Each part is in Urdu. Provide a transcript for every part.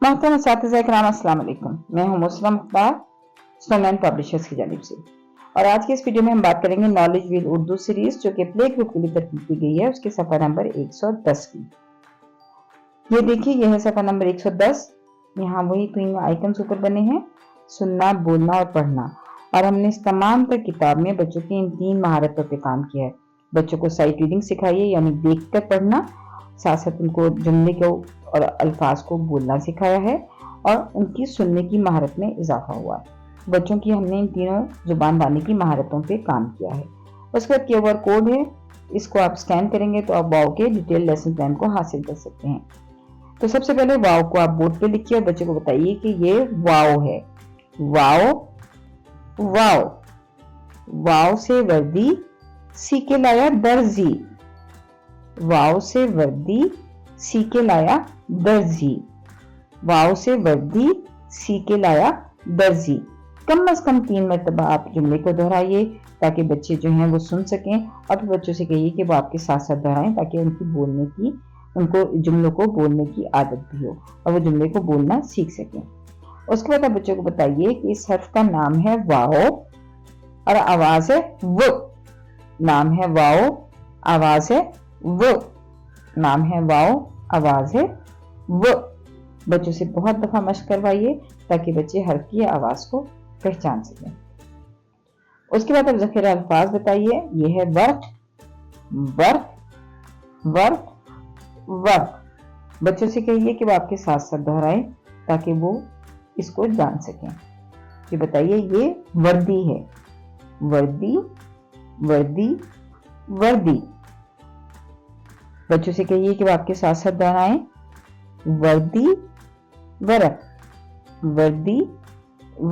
محترم اساتذہ کرام السلام علیکم، میں ہوں مسلم اخبار سنن پبلشرز کی جانب سے، اور آج کے اس ویڈیو میں ہم بات کریں گے نالج ویل اردو سیریز جو کہ پلے گروپ کے لیے ترتیب کی گئی ہے، اس کے صفحہ نمبر 110 کی۔ یہ دیکھیے، یہ ہے صفحہ نمبر 110۔ یہاں وہی تین آئیکنز اوپر بنے ہیں، سننا، بولنا اور پڑھنا، اور ہم نے اس تمام تر کتاب میں بچوں کی ان تین مہارتوں پہ کام کیا ہے۔ بچوں کو سائٹ ریڈنگ سکھائیے، یعنی دیکھ کر پڑھنا، ساتھ ساتھ ان کو جملے کو اور الفاظ کو بولنا سکھایا ہے، اور ان کی سننے کی مہارت میں اضافہ ہوا ہے۔ بچوں کی ہم نے ان تینوں زبان دانی کی مہارتوں پہ کام کیا ہے۔ اس کے بعد QR کوڈ ہے، اس کو آپ سکین کریں گے تو آپ واؤ کے ڈیٹیل لیسن پلان کو حاصل کر سکتے ہیں۔ تو سب سے پہلے واؤ کو آپ بورڈ پہ لکھیے اور بچے کو بتائیے کہ یہ واؤ ہے۔ واؤ، واؤ، واؤ سے وردی، سی کے لایا درزی۔ واؤ سے وردی، سی کے لایا درزی۔ واؤ سے وردی، سی کے لایا درزی۔ کم از کم 3 مرتبہ آپ جملے کو دہرائیے تاکہ بچے جو ہیں وہ سن سکیں، اور پھر بچوں سے کہیے کہ وہ آپ کے ساتھ ساتھ دہرائیں تاکہ ان کو جملوں کو بولنے کی عادت بھی ہو اور وہ جملے کو بولنا سیکھ سکیں۔ اس کے بعد آپ بچوں کو بتائیے کہ اس حرف کا نام ہے واؤ اور آواز ہے و۔ نام ہے واؤ، آواز ہے و۔ نام ہے واؤ، آواز ہے و۔ بچوں سے بہت دفعہ مشق کروائیے تاکہ بچے حرف کی آواز کو پہچان سکیں۔ اس کے بعد آپ ذخیرہ الفاظ بتائیے۔ یہ ہے ورق، ورق، ورق، ورق۔ بچوں سے کہیے کہ وہ آپ کے ساتھ ساتھ دہرائیں تاکہ وہ اس کو جان سکیں۔ کہ بتائیے یہ وردی ہے، وردی، وردی، وردی۔ بچوں سے کہیے کہ وہ آپ کے ساتھ ساتھ دہرائیں، وردی، ورق، وردی،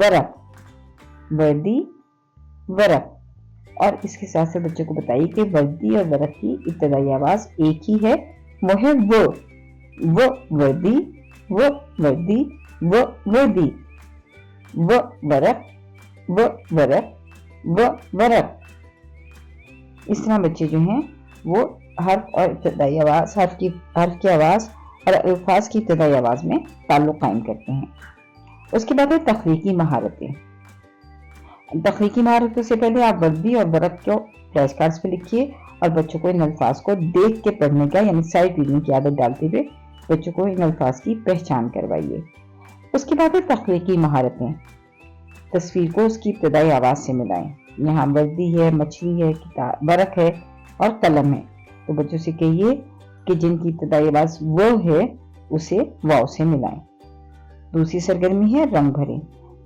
ورق، وردی، ورق۔ اور اس کے ساتھ ساتھ بچوں کو بتائیے کہ وردی اور ورق کی ابتدائی آواز ایک ہی ہے، وہ ہے وہ۔ وہ وردی، وہ وردی، وہ وردی، وہ ورق، وہ ورق، وہ ورق۔ اس طرح بچے جو ہیں وہ حرف اور ابتدائی آواز، حرف کی آواز اور الفاظ کی ابتدائی آواز میں تعلق قائم کرتے ہیں۔ اس کے بعد ہے تخلیقی مہارتیں۔ تخلیقی مہارتوں سے پہلے آپ وردی اور ورق کو فلیش کارڈز پہ لکھیے اور بچوں کو ان الفاظ کو دیکھ کے پڑھنے کا، یعنی سائٹ ریڈنگ کی عادت ڈالتے ہوئے بچوں کو ان الفاظ کی پہچان کروائیے۔ اس کے بعد ہے تخلیقی مہارتیں۔ تصویر کو اس کی ابتدائی آواز سے ملائیں۔ یہاں وردی ہے، مچھلی ہے، ورق ہے اور قلم ہے، تو بچوں سے کہیے کہ جن کی ابتدائی آواز وہ ہے اسے واؤ سے ملائیں۔ دوسری سرگرمی ہے رنگ بھریں،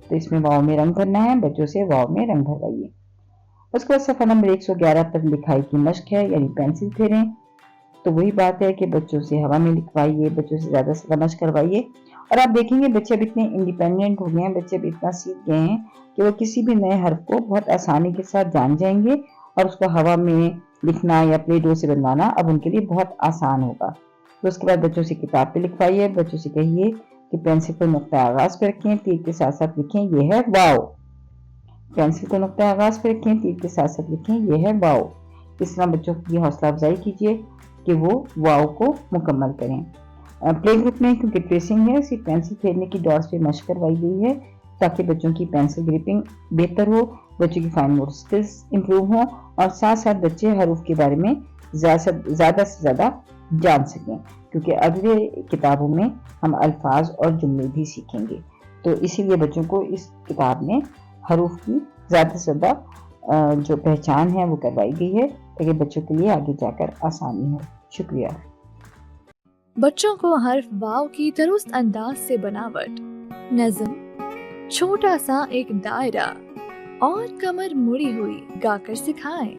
تو اس میں واؤ میں رنگ بھرنا ہے، بچوں سے واؤ میں رنگ بھروائیے۔ اس کے بعد صفحہ نمبر 111 پر لکھائی کی مشق ہے، یعنی پینسل پھیریں۔ تو وہی بات ہے کہ بچوں سے ہوا میں لکھوائیے، بچوں سے زیادہ سے زیادہ مشق کروائیے، اور آپ دیکھیں گے بچے اب اتنے انڈیپینڈنٹ ہو گئے ہیں، بچے اب اتنا سیکھ گئے ہیں کہ وہ کسی بھی نئے حرف کو بہت آسانی کے ساتھ جان جائیں گے، اور اس کو ہوا میں لکھنا یا پلے ڈو سے بنوانا اب ان کے لیے بہت آسان ہوگا۔ تو اس کے بعد بچوں سے کتاب پہ لکھوائیے، بچوں سے کہیے کہ پینسل کو نقطہ آغاز پہ رکھیں، تیر کے ساتھ ساتھ لکھیں یہ ہے واؤ۔ پینسل کو نقطہ آغاز پہ رکھیں، تیر کے ساتھ ساتھ لکھیں یہ ہے واؤ۔ اس طرح بچوں کی حوصلہ افزائی کیجیے کہ وہ واؤ کو مکمل کریں۔ پلے گروپ میں کیونکہ ٹریسنگ ہے، صرف پینسل پھیرنے کی ڈاٹس پہ مشق کروائی گئی ہے تاکہ بچوں کی پینسل گرپنگ بہتر ہو، بچوں کی فائن موٹر سکلز امپروو ہوں، اور ساتھ ساتھ بچے حروف کے بارے میں زیادہ سے زیادہ جان سکیں، کیونکہ اگلے کتابوں میں ہم الفاظ اور جملے بھی سیکھیں گے۔ تو اسی لیے بچوں کو اس کتاب میں حروف کی زیادہ سے زیادہ جو پہچان ہے وہ کروائی گئی ہے تاکہ بچوں کے لیے آگے جا کر آسانی ہو۔ شکریہ۔ بچوں کو حرف واو کی درست انداز سے بناوٹ، نظم، چھوٹا سا ایک دائرہ اور کمر مڑی ہوئی گا کر سکھائیں۔